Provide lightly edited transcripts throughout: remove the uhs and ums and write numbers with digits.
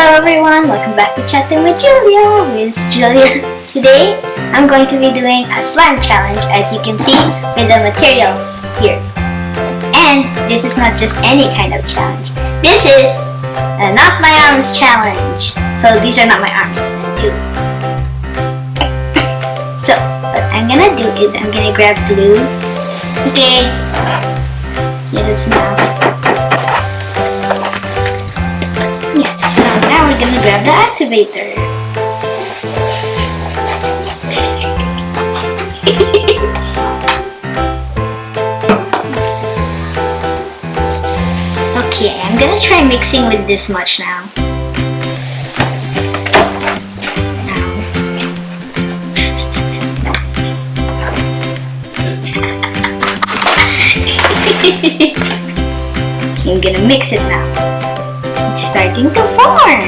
Hello everyone, welcome back to Chatting with Julia with Julia. Today, I'm going to be doing a slime challenge, as you can see with the materials here. And this is not just any kind of challenge. This is a not my arms challenge. So these are not my arms. So what I'm gonna do is I'm gonna grab glue. Okay. Get it now. Now we're gonna grab the activator. Okay, I'm gonna try mixing with this much now. I'm gonna mix it now. It's starting to form.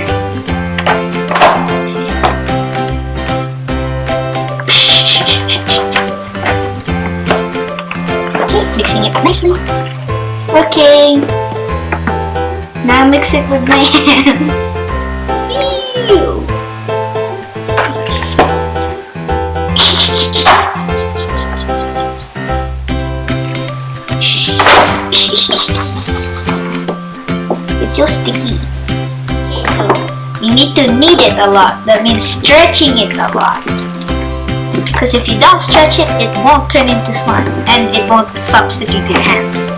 Okay, mixing it nicely. Okay, now mix it with my hands. Ew. It's so sticky. So you need to knead it a lot. That means stretching it a lot. Because if you don't stretch it, it won't turn into slime and it won't stop sticking to your hands.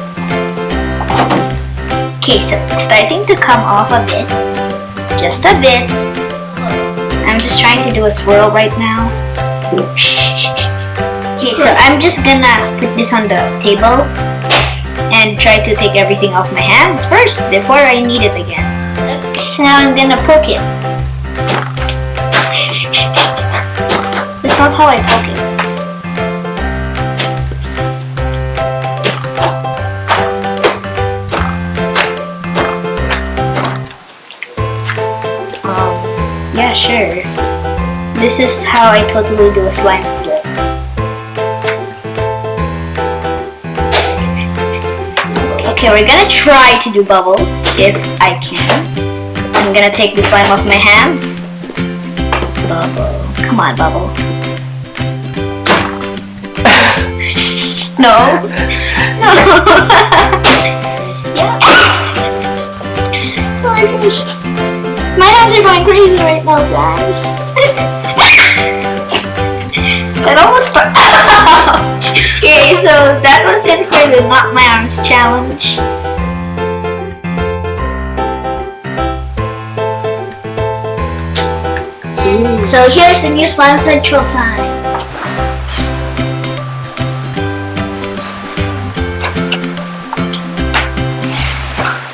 Okay, so it's starting to come off a bit. Just a bit. I'm just trying to do a swirl right now. Okay, so I'm just gonna put this on the table and try to take everything off my hands first before I knead it again. Now I'm gonna poke it. That's not how I poke it. Yeah, sure. This is how I totally do a slime flip. Okay, we're gonna try to do bubbles, if I can. I'm gonna take the slime off my hands. Bubble. Come on, bubble. No. No. Yeah. So I finished. My hands are going crazy right now, guys. That almost fell out. Okay, so that was it for the Not My Arms challenge. So here's the new Slime Central sign.